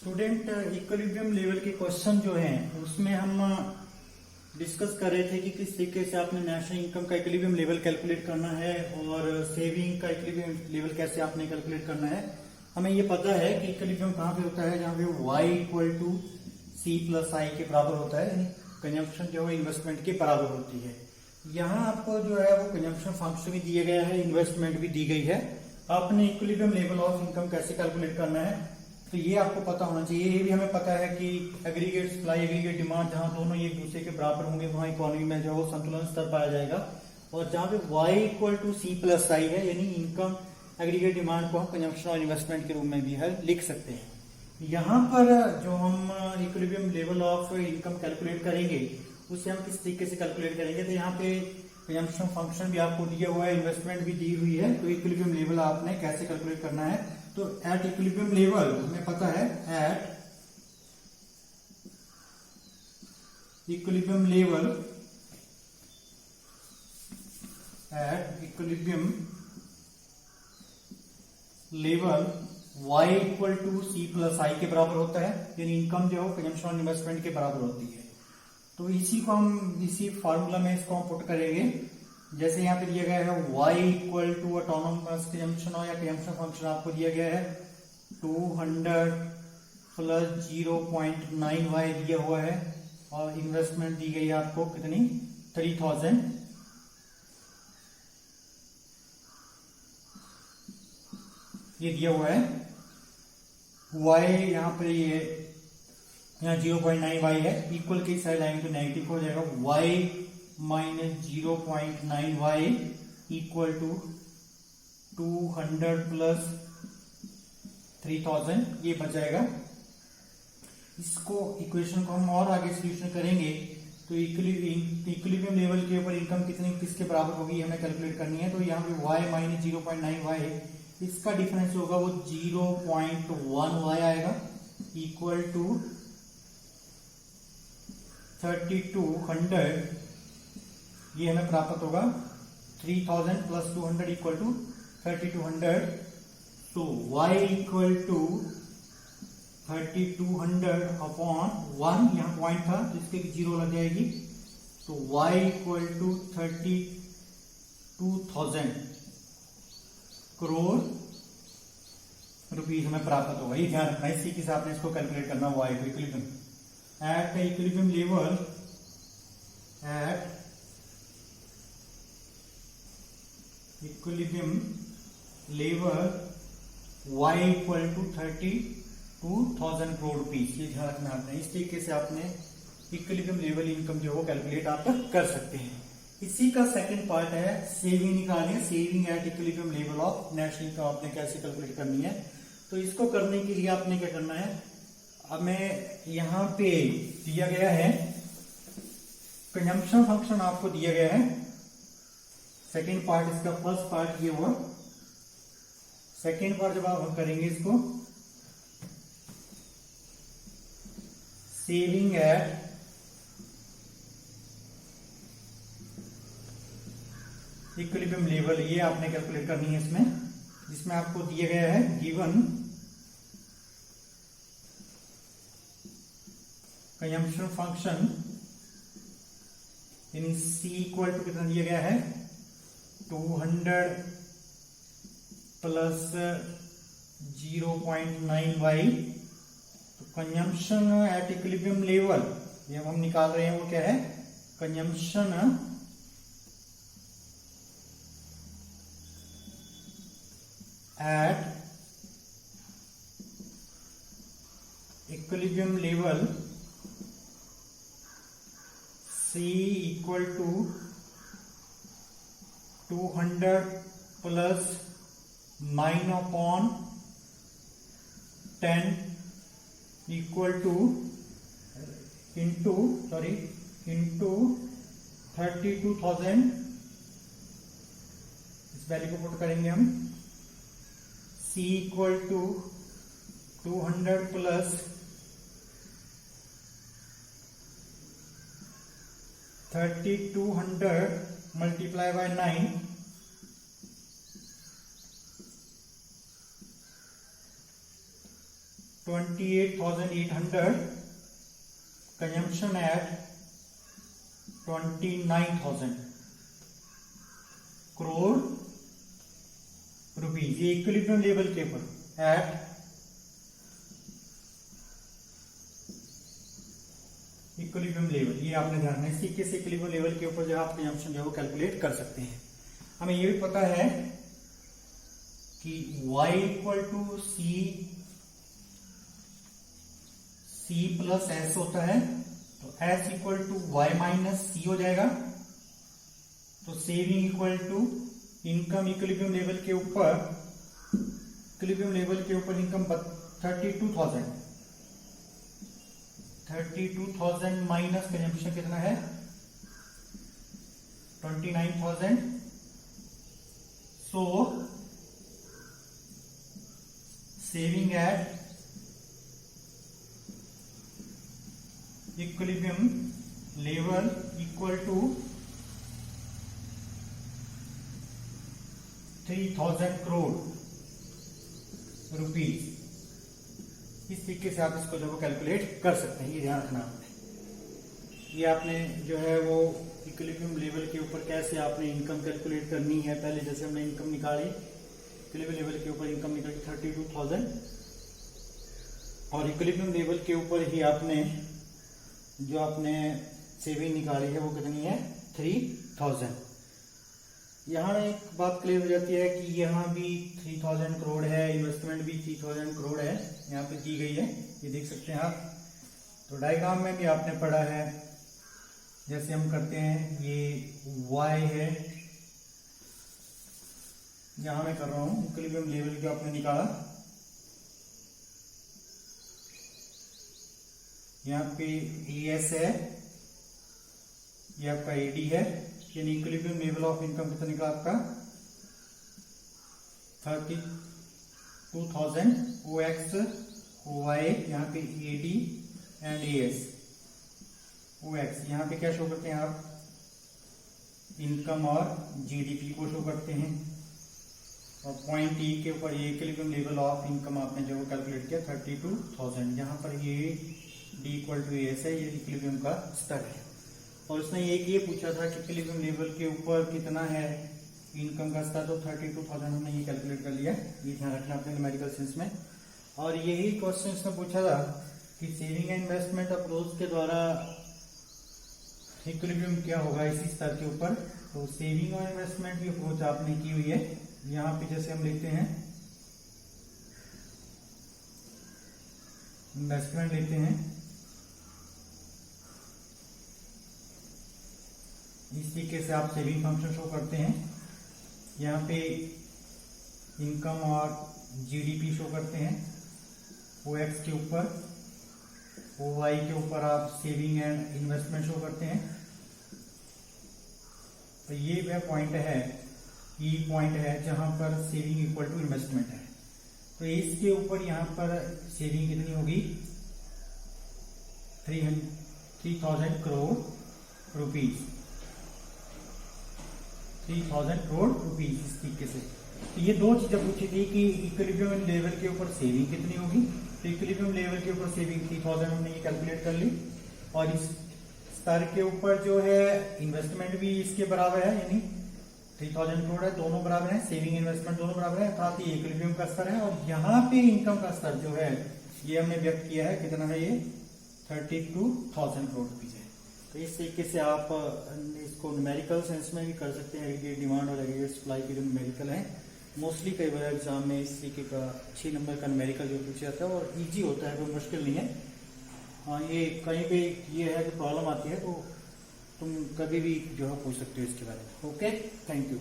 Student equilibrium level के question जो हैं उसमें हम डिस्कस कर रहे थे कि किस तरीके से आपने नेशनल इनकम का इक्विलिब्रियम लेवल कैलकुलेट करना है और सेविंग का इक्विलिब्रियम लेवल कैसे आपने कैलकुलेट करना है। हमें ये पता है कि इक्विलिब्रियम कहाँ पे होता है, जहाँ पे y equal to C plus I के बराबर होता है, यानी कंजम्पशन जो है इन्वेस्टमेंट के बराबर होती है। यहाँ आपको जो है वो कंजम्पशन फंक्शन भी दिया गया है, इन्वेस्टमेंट भी दी गई है। आपने इक्विलिब्रियम लेवल ऑफ इनकम कैसे कैलकुलेट करना है तो ये आपको पता होना चाहिए। ये भी हमें पता है कि एग्रीगेट सप्लाई एग्रीगेट डिमांड जहां दोनों एक दूसरे के बराबर होंगे वहां इकोनॉमी में जो है वो संतुलन स्तर पाया जाएगा। और जहां पे y equal to C plus I है, यानी इनकम एग्रीगेट डिमांड को हम कंजम्पशन और इन्वेस्टमेंट के रूप में भी है लिख सकते हैं। यहाँ पर जो हम equilibrium level of income calculate करेंगे उसे हम किस तरीके से कैलकुलेट करेंगे, तो यहाँ पे कंजम्पशन फंक्शन भी आपको दिया हुआ है, इन्वेस्टमेंट भी दी हुई है। तो इक्विलिब्रियम लेवल आपने कैसे कैलकुलेट करना है, तो एट इक्विलिब्रियम लेवल हमें पता है at equilibrium level y equal to C plus I के बराबर होता है, यानी इनकम जो है कंजम्पशन और इन्वेस्टमेंट के बराबर होती है। तो इसी को हम इसी फॉर्मूला में इसको हम पुट करेंगे। जैसे यहाँ पे दिया गया है y equal to autonomous consumption या कंजम्पशन फंक्शन आपको दिया गया है 200 प्लस 0.9y दिया हुआ है, और इन्वेस्टमेंट दी गई है आपको कितनी 3000। ये दिया हुआ है y यहाँ पर ये यहाँ 0.9y है, इक्वल की साइड आएंगे तो नेगेटिव हो जाएगा। y minus 0.9y equal to 200 plus 3000, ये बच जाएगा। इसको इक्वेशन को हम और आगे सोल्यूशन करेंगे तो इक्विलिब्रियम लेवल के ऊपर इनकम कितनी किसके बराबर होगी हमें कैलकुलेट करनी है। तो यहाँ पे y माइनस 0.9y इसका डिफरेंस होगा वो 0.1y आएगा, इक्वल टू 3200, ये हमें प्राप्त होगा 3000 प्लस 200 इक्वल टू 3200। तो y इक्वल टू 3200 अपॉन 1, यहाँ पॉइंट था तो इसके जीरो लग जाएगी, तो y equal to 32,000 crore rupees हमें प्राप्त होगा। ये ध्यान रखना, इसी के साथ इसको कैलकुलेट करना y को equilibrium at equilibrium level y equal to 32,000 crore rupees. ये ध्यान रखना आपने, इस तरीके से आपने इक्विलिब्रियम लेवल इनकम जो है कैलकुलेट आप कर सकते हैं। इसी का सेकंड पार्ट है सेविंग निकालनी है, saving at equilibrium level of national income आपने कैसे कैलकुलेट करनी है। तो इसको करने के लिए आपने क्या करना है, हमें यहाँ पे दिया गया है कंजम्पशन फंक्शन आपको दिया गया है। सेकेंड पार्ट इसका, फर्स्ट पार्ट ये हुआ। सेकेंड पार्ट जब आप करेंगे इसको सेविंग एट इक्विलिब्रियम लेवल, ये आपने कैलकुलेट करनी है इसमें, जिसमें आपको दिया गया है गिवन कंजम्पशन फंक्शन यानी c इक्वल टू कितना दिया गया है 200 प्लस 0.9y। तो कंजम्पशन एट इक्विलिब्रियम लेवल ये हम निकाल रहे हैं, वो क्या है consumption at equilibrium level c equal to 200 plus 9 upon 10 equal to into 32,000। इस वैल्यू को पुट करेंगे हम, c equal to 200 plus 3200 multiply by 9 2 28,800, consumption at 29,000 crore rupees. ये इक्विलिब्रियम लेवल के ऊपर एट इक्विलिब्रियम लेवल, ये आपने ध्यान रखना है। इसी के इक्विलिब्रियम लेवल के ऊपर जो आप कंजम्पशन जो है वो कैलकुलेट कर सकते हैं। हमें ये भी पता है कि y equal to c plus s होता है, तो s equal to y minus c हो जाएगा। तो saving equal to income equilibrium level के ऊपर इनकम 32,000 माइनस कंजम्पशन कितना है 29,000। So saving at equilibrium level equal to 3,000 crore rupees. इस तरीके से आप इसको जो कैलकुलेट कर सकते हैं, ये ध्यान रखना आपने। ये आपने जो है वो इक्विलिब्रियम लेवल के ऊपर कैसे आपने इनकम कैलकुलेट करनी है। पहले जैसे हमने इनकम निकाली, इक्विलिब्रियम लेवल के ऊपर इनकम निकाली 32,000, और इक्विलिब्रियम लेवल के ऊपर ही आपने जो आपने सेविंग निकाली है वो कितनी है 3,000। यहाँ एक बात क्लियर हो जाती है कि यहाँ भी 3,000 करोड़ है, इन्वेस्टमेंट भी 3,000 करोड़ है यहाँ पे दी गई है, ये देख सकते हैं आप। तो डायग्राम में भी आपने पढ़ा है, जैसे हम करते हैं ये y है, यहाँ मैं कर रहा हूँ इक्विलिब्रियम लेवल जो आपने निकाला, यहाँ पे ES है, ये आपका AD है, यानी इक्विलिब्रियम लेवल ऑफ इनकम कितना निकला आपका 32,000। OX OY यहाँ पे AD एंड AS। OX यहाँ पे क्या शो करते हैं आप, इनकम और GDP को शो करते हैं, और पॉइंट E के ऊपर ये इक्विलिब्रियम लेवल ऑफ इनकम आपने जो कैलकुलेट किया 32,000। यहाँ पर ये D इक्वल टू AS है, ये इक्विलिब्रियम का स्तर है। और उसने एक ये पूछा था कि इक्विलिब्रियम लेवल के ऊपर कितना है इनकम का स्तर, तो 32,000 हमने ये कैलकुलेट कर लिया। ये ध्यान रखना अपने न्यूमेरिकल सेंस में। और यही क्वेश्चन इसने पूछा था कि सेविंग एंड इन्वेस्टमेंट अप्रोच के द्वारा इक्विलिब्रियम क्या होगा इसी स्तर के ऊपर। तो सेविंग और इन्वेस्टमेंट की अप्रोच आपने की हुई है। यहाँ पे जैसे हम लिखते हैं इन्वेस्टमेंट लेते हैं, इस तरीके से आप सेविंग फंक्शन शो करते हैं। यहाँ पे इनकम और GDP शो करते हैं OX के ऊपर, OY के ऊपर आप सेविंग एंड इन्वेस्टमेंट शो करते हैं। तो ये वह पॉइंट है, E पॉइंट है जहां पर सेविंग इक्वल टू इन्वेस्टमेंट है। तो इसके ऊपर यहाँ पर सेविंग कितनी होगी 3,000 करोड़ रुपीज, 3,000 करोड़ रुपीज इस तरीके से। तो ये दो चीजें पूछी थी कि इक्विलिब्रियम लेवल के ऊपर सेविंग कितनी होगी। तो इक्विलिब्रियम लेवल के ऊपर सेविंग 3,000 हमने ये कैलकुलेट कर ली, और इस स्तर के ऊपर जो है इन्वेस्टमेंट भी इसके बराबर है, यानी 3,000 करोड़ है, दोनों बराबर है, सेविंग इन्वेस्टमेंट दोनों बराबर है, अर्थात ये इक्विलिब्रियम का स्तर है। और यहाँ पे इनकम का स्तर जो है ये हमने व्यक्त किया है, कितना है ये 32,000 करोड़ रुपीज है। तो इस तरीके से आप इसको न्यूमेरिकल सेंस में भी कर सकते हैं। एग्रीगेट डिमांड और एग्रीगेट सप्लाई के जो न्यूमेरिकल है, मोस्टली कई बार एग्जाम में इस तरीके का 6 नंबर का न्यूमेरिकल जो पूछा जाता है और इजी होता है, कोई मुश्किल नहीं है। हाँ, ये कहीं पे ये है कि प्रॉब्लम आती है तो तुम कभी भी जो है पूछ सकते हो इसके बारे में। Okay, thank you.